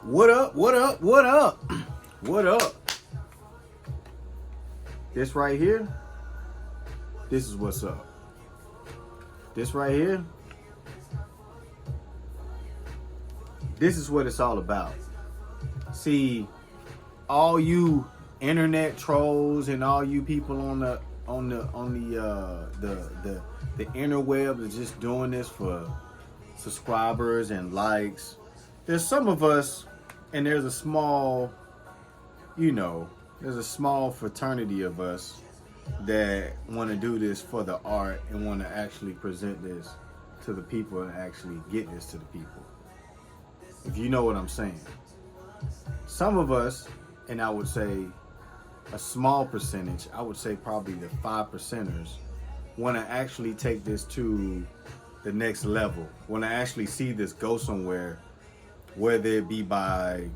What up? What up? What up? What up? This right here, this is what's up. This right here, this is what it's all about. See, all you internet trolls and all you people on the interweb that's just doing this for subscribers and likes. There's some of us, and there's a small, there's a small fraternity of us that want to do this for the art and want to actually present this to the people and actually get this to the people. If you know what I'm saying. Some of us, and I would say a small percentage, I would say probably the 5%ers, want to actually take this to the next level, want to actually see this go somewhere, whether it be by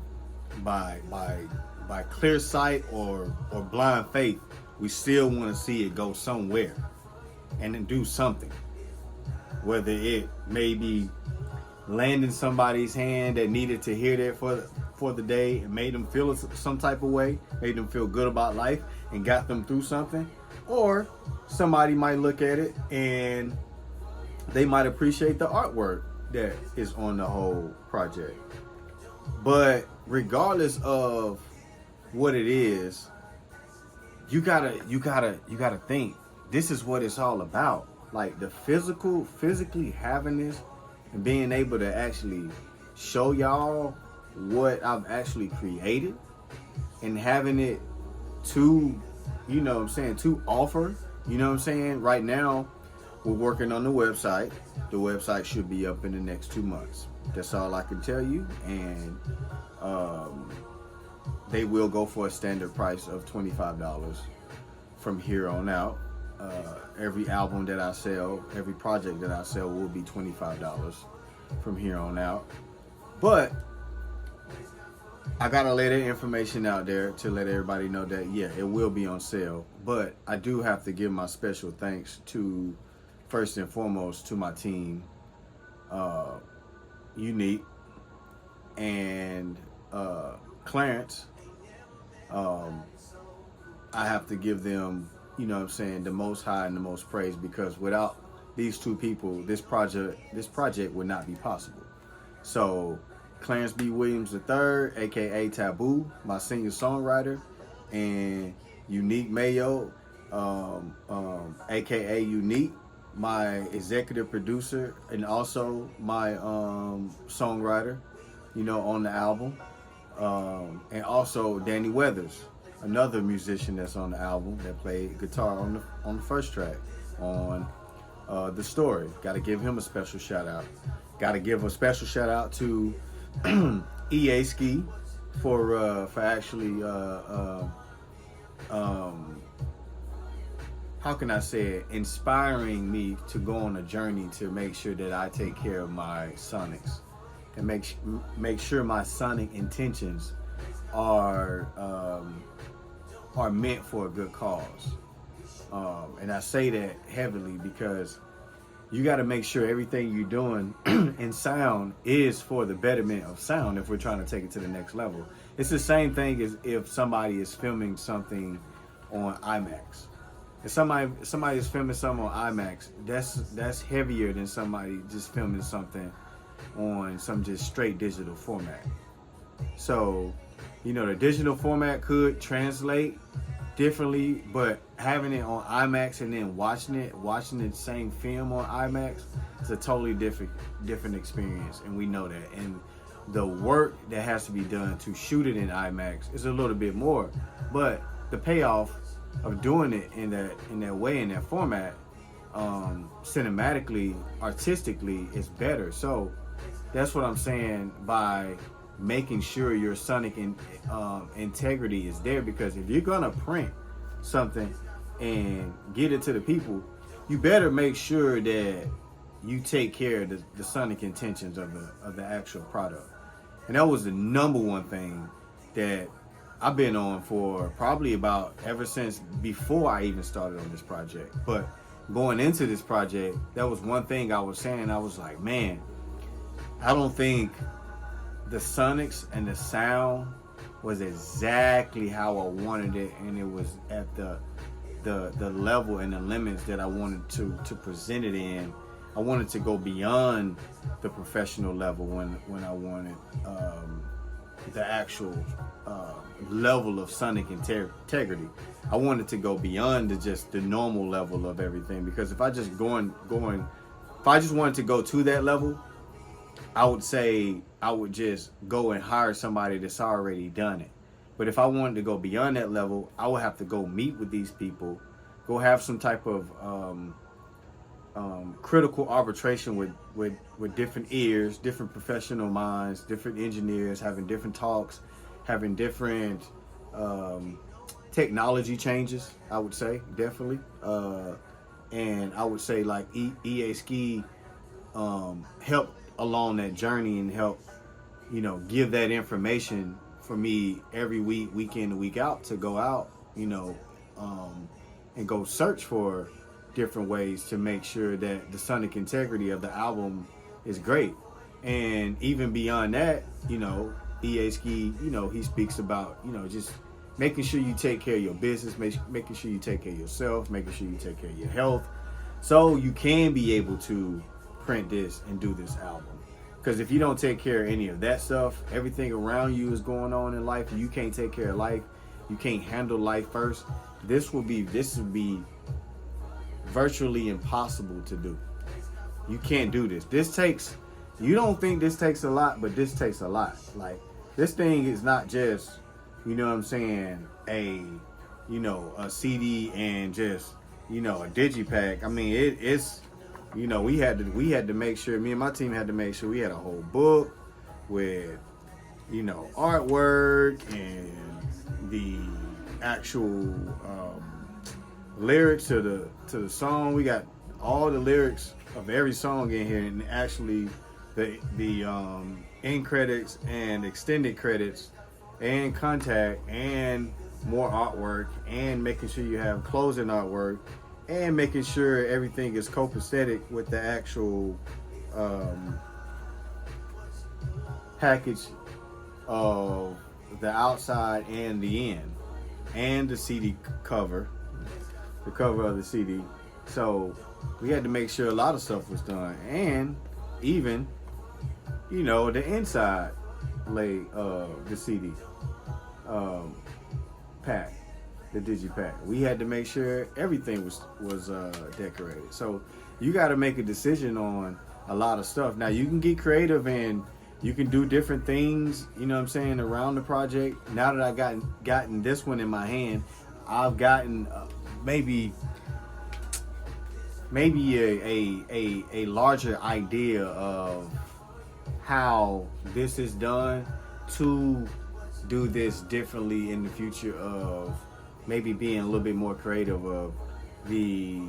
clear sight or blind faith. We still want to see it go somewhere and then do something, whether it may be landing somebody's hand that needed to hear that for the day and made them feel some type of way, made them feel good about life and got them through something, or somebody might look at it and they might appreciate the artwork that is on the whole project. But regardless of what it is, you gotta think this is what it's all about. Like the physically having this and being able to actually show y'all what I've actually created and having it to, to offer, right now we're working on the website. The website should be up in the next 2 months. That's all I can tell you. And they will go for a standard price of $25 from here on out. Every album that I sell, every project that I sell will be $25 from here on out. But I gotta lay that information out there to let everybody know that, yeah, it will be on sale. But I do have to give my special thanks to, first and foremost, to my team, Unique and Clarence. I have to give them, the most high and the most praise, because without these two people, this project would not be possible. So Clarence B. Williams III, aka Taboo, my singer songwriter, and Unique Mayo, aka Unique, my executive producer and also my songwriter, on the album, and also Danny Weathers, another musician that's on the album that played guitar on the first track on The Story. Got to give him a special shout out. Got to give a special shout out to EA Ski for actually how can I say it, inspiring me to go on a journey to make sure that I take care of my sonics and make sure my sonic intentions are meant for a good cause. And I say that heavily because you got to make sure everything you're doing in sound is for the betterment of sound if we're trying to take it to the next level. It's the same thing as if somebody is filming something on IMAX. If somebody is filming something on IMAX, that's heavier than somebody just filming something on some just straight digital format. So, the digital format could translate differently, but having it on IMAX and then watching the same film on IMAX is a totally different experience, and we know that. And the work that has to be done to shoot it in IMAX is a little bit more, but the payoff of doing it in that way, in that format, cinematically, artistically, is better. So that's what I'm saying by making sure your sonic integrity is there, because if you're gonna print something and get it to the people, you better make sure that you take care of the sonic intentions of the actual product. And that was the number one thing that I've been on for probably about ever since before I even started on this project. But going into this project, that was one thing I was saying. I was like, man, I don't think the sonics and the sound was exactly how I wanted it, and it was at the level and the limits that I wanted to present it in. I wanted to go beyond the professional level when I wanted the actual level of sonic integrity. I wanted to go beyond just the normal level of everything, because if I just if I just wanted to go to that level, I would say I would just go and hire somebody that's already done it. But if I wanted to go beyond that level, I would have to go meet with these people, go have some type of critical arbitration with different ears, different professional minds, different engineers, having different talks, having different technology changes, I would say, definitely. And I would say like EA Ski helped along that journey and help, give that information for me every week, week in and week out, to go out, and go search for different ways to make sure that the sonic integrity of the album is great. And even beyond that, EA Ski, he speaks about, just making sure you take care of your business, making sure you take care of yourself, making sure you take care of your health, so you can be able to print this and do this album. Because if you don't take care of any of that stuff, everything around you is going on in life, and you can't take care of life, you can't handle life first, this would be virtually impossible to do. You can't do this. You don't think this takes a lot, but this takes a lot. Like, this thing is not just, a CD and just, a digipack. I mean, it's, we had to make sure, me and my team had to make sure we had a whole book with, artwork and the actual lyrics to the song. We got all the lyrics of every song in here, and actually the end credits and extended credits and contact and more artwork, and making sure you have closing artwork, and making sure everything is copacetic with the actual package of the outside and the end, and the CD cover, the cover of the CD. So we had to make sure a lot of stuff was done, and even, the inside lay the CD pack, the digipack. We had to make sure everything was decorated. So you got to make a decision on a lot of stuff. Now you can get creative and you can do different things, around the project. Now that I've gotten this one in my hand, I've gotten maybe a larger idea of how this is done, to do this differently in the future, of maybe being a little bit more creative of the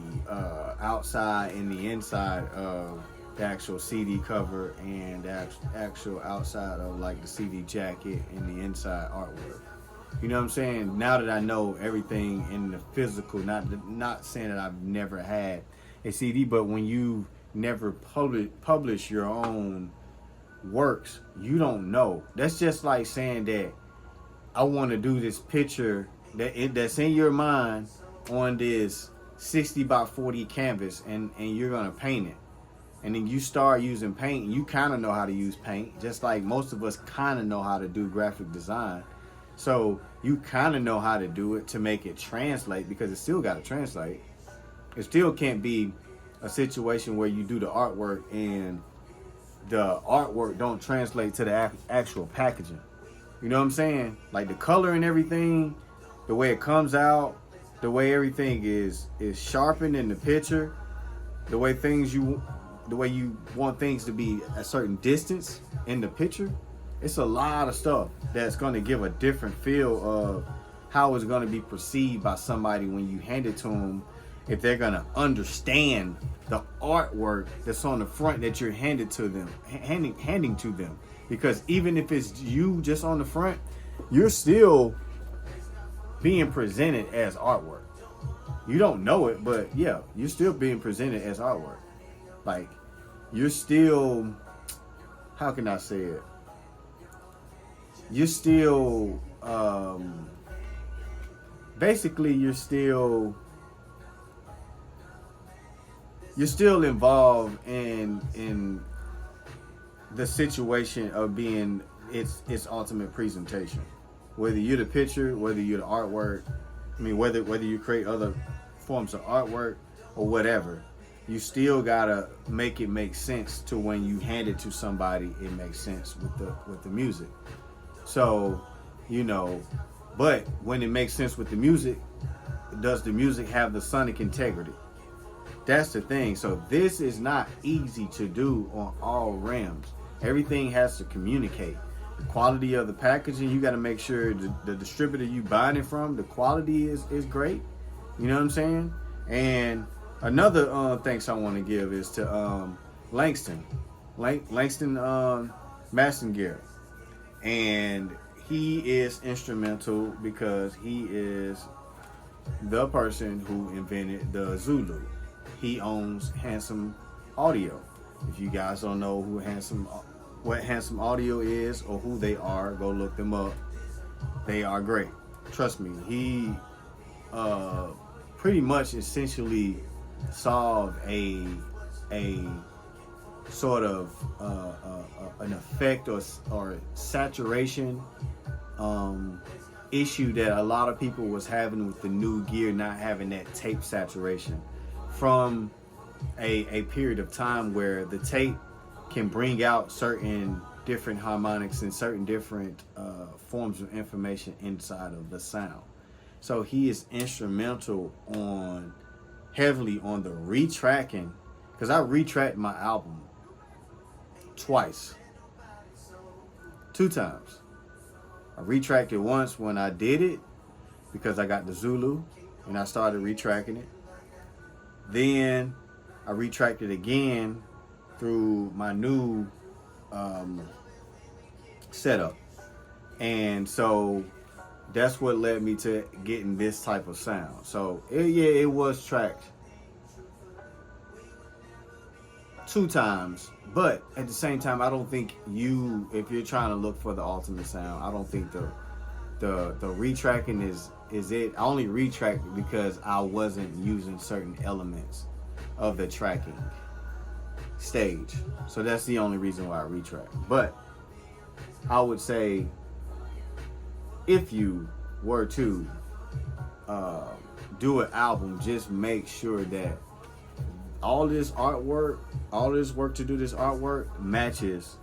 outside and the inside of the actual CD cover, and the actual outside of like the CD jacket and the inside artwork. You know what I'm saying? Now that I know everything in the physical, not saying that I've never had a CD, but when you never publish your own works, you don't know. That's just like saying that I want to do this picture that's in your mind on this 60 by 40 canvas, and you're gonna paint it, and then you start using paint, and you kind of know how to use paint, just like most of us kind of know how to do graphic design. So you kind of know how to do it to make it translate, because it still got to translate. It still can't be a situation where you do the artwork and the artwork don't translate to the actual packaging. You know what I'm saying? Like the color and everything, the way it comes out, the way everything is sharpened in the picture, the way you want things to be a certain distance in the picture. It's a lot of stuff that's going to give a different feel of how it's going to be perceived by somebody when you hand it to them, if they're going to understand the artwork that's on the front that you're handing to them. Because even if it's you just on the front, you're still being presented as artwork. You don't know it, but yeah, you're still being presented as artwork. Like, you're still, how can I say it? you're still basically you're still involved in the situation of being its ultimate presentation. Whether you're the picture, whether you're the artwork, I mean whether you create other forms of artwork or whatever, you still gotta make it make sense to when you hand it to somebody. It makes sense with the music. So, you know, but when it makes sense with the music, does the music have the sonic integrity? That's the thing. So this is not easy to do on all realms. Everything has to communicate. The quality of the packaging, you got to make sure the distributor you buying it from, the quality is great. You know what I'm saying? And another thanks I want to give is to Langston Massengill. And he is instrumental because he is the person who invented the Zulu. He owns Handsome Audio. If you guys don't know what Handsome Audio is or who they are, go look them up. They are great. Trust me. He pretty much essentially solved a sort of an effect or saturation issue that a lot of people was having with the new gear not having that tape saturation from a period of time where the tape can bring out certain different harmonics and certain different forms of information inside of the sound. So he is instrumental heavily on the retracking, because I retracked my album twice, 2 times. I retracked it once when I did it because I got the Zulu and I started retracking it. Then I retracked it again through my new setup. And so that's what led me to getting this type of sound. So it was tracked 2 times, but at the same time, I don't think if you're trying to look for the ultimate sound, I don't think the retracking is it. I only retracked it because I wasn't using certain elements of the tracking stage. So that's the only reason why I retract. But I would say if you were to do an album, just make sure that all this work to do this artwork matches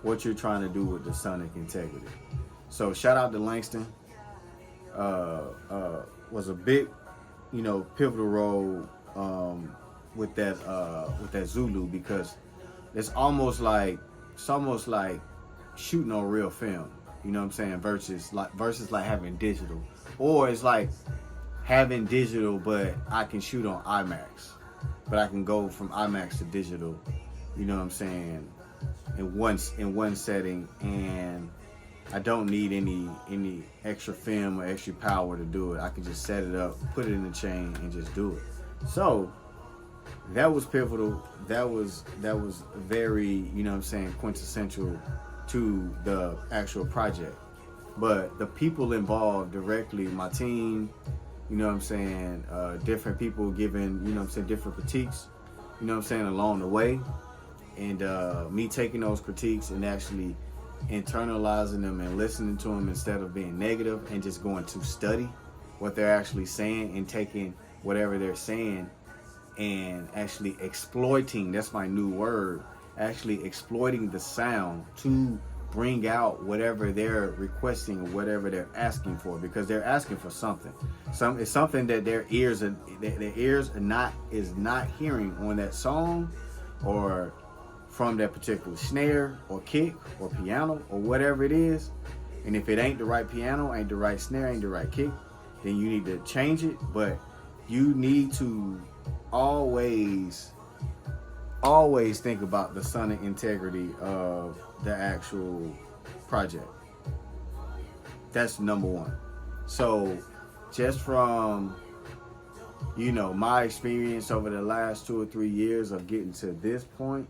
what you're trying to do with the sonic integrity. So shout out to Langston. Was a big, pivotal role with that Zulu, because it's almost like shooting on real film. You know what I'm saying? Versus like having digital, or it's like having digital, but I can shoot on IMAX, but I can go from IMAX to digital. You know what I'm saying? In one setting, and I don't need any extra film or extra power to do it. I can just set it up, put it in the chain, and just do it. So that was pivotal. That was very, quintessential to the actual project. But the people involved directly, my team, different people giving, different critiques, along the way. And me taking those critiques and actually internalizing them and listening to them instead of being negative, and just going to study what they're actually saying and taking whatever they're saying and actually exploiting, that's my new word, actually exploiting the sound to bring out whatever they're requesting or whatever they're asking for, because they're asking for something. It's something that their ears are not hearing on that song, or from that particular snare or kick or piano or whatever it is. And if it ain't the right piano, ain't the right snare, ain't the right kick, then you need to change it. But you need to always think about the sonic integrity of the actual project. That's number one. So just from my experience over the last 2 or 3 years of getting to this point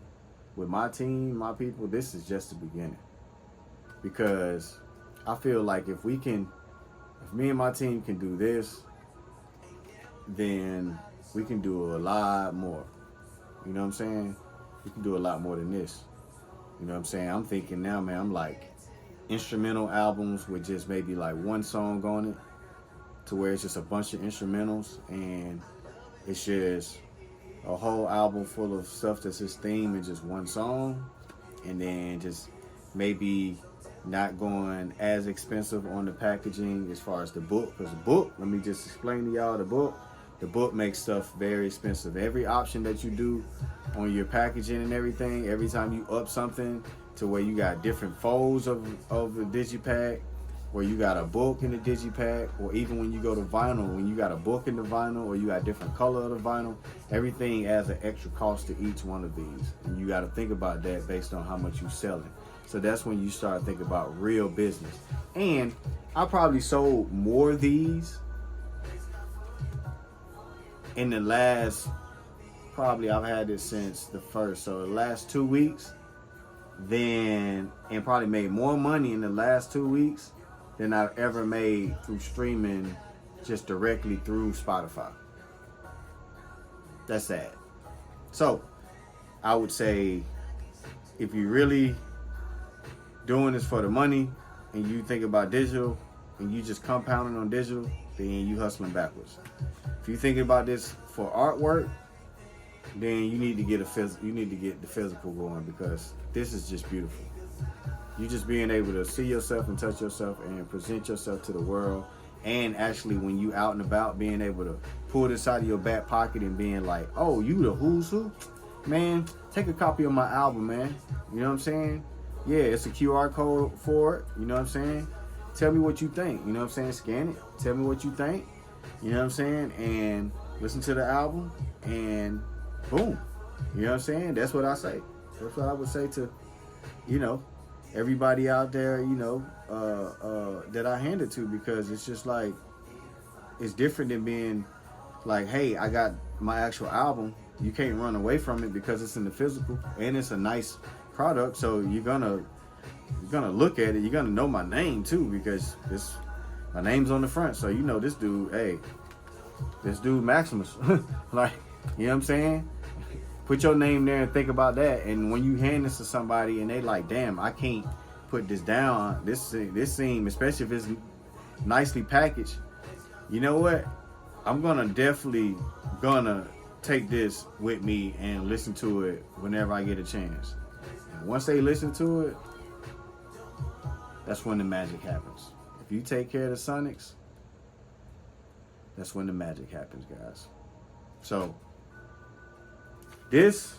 with my team, my people, this is just the beginning. Because I feel like if me and my team can do this, then we can do a lot more. You know what I'm saying? We can do a lot more than this. You know what I'm saying? I'm thinking now, man, I'm like instrumental albums with just maybe like one song on it, to where it's just a bunch of instrumentals and it's just a whole album full of stuff that's his theme and just one song. And then just maybe not going as expensive on the packaging as far as the book. Because the book, let me just explain to y'all the book makes stuff very expensive. Every option that you do on your packaging and everything, every time you up something to where you got different folds of the digipack, where you got a book in the digipack, or even when you go to vinyl, when you got a book in the vinyl, or you got different color of the vinyl, everything adds an extra cost to each one of these. And you got to think about that based on how much you're selling. So that's when you start thinking about real business. And I probably sold more of these in the last, probably I've had this since the first, so the last 2 weeks, and probably made more money in the last 2 weeks than I've ever made through streaming just directly through Spotify. That's sad. So I would say, if you really doing this for the money and you think about digital and you just compounding on digital, then you hustling backwards. If you thinking about this for artwork, then you need to get the physical going, because this is just beautiful. You just being able to see yourself and touch yourself and present yourself to the world, and actually when you out and about, being able to pull this out of your back pocket and being like, oh, you the who's who? Man, take a copy of my album, man. You know what I'm saying? Yeah, it's a QR code for it. You know what I'm saying? Tell me what you think. You know what I'm saying? Scan it. Tell me what you think. You know what I'm saying? And listen to the album, and boom. You know what I'm saying? That's what I say. That's what I would say to, everybody out there, that I hand it to, because it's just like, it's different than being like, hey, I got my actual album. You can't run away from it because it's in the physical and it's a nice product. So you're gonna look at it. You're gonna know my name too, because my name's on the front. So this dude Maximus. Like, you know what I'm saying? Put your name there and think about that. And when you hand this to somebody and they like, damn, I can't put this down. This seem, especially if it's nicely packaged. You know what? I'm definitely gonna take this with me and listen to it whenever I get a chance. And once they listen to it, that's when the magic happens. If you take care of the Sonics, that's when the magic happens, guys. So this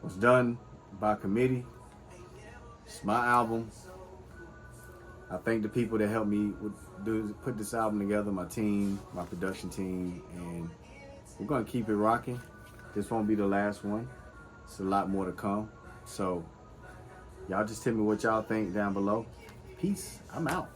was done by committee. It's my album. I thank the people that helped me put this album together, my team, my production team, and we're going to keep it rocking. This won't be the last one. It's a lot more to come. So y'all just tell me what y'all think down below. Peace. I'm out.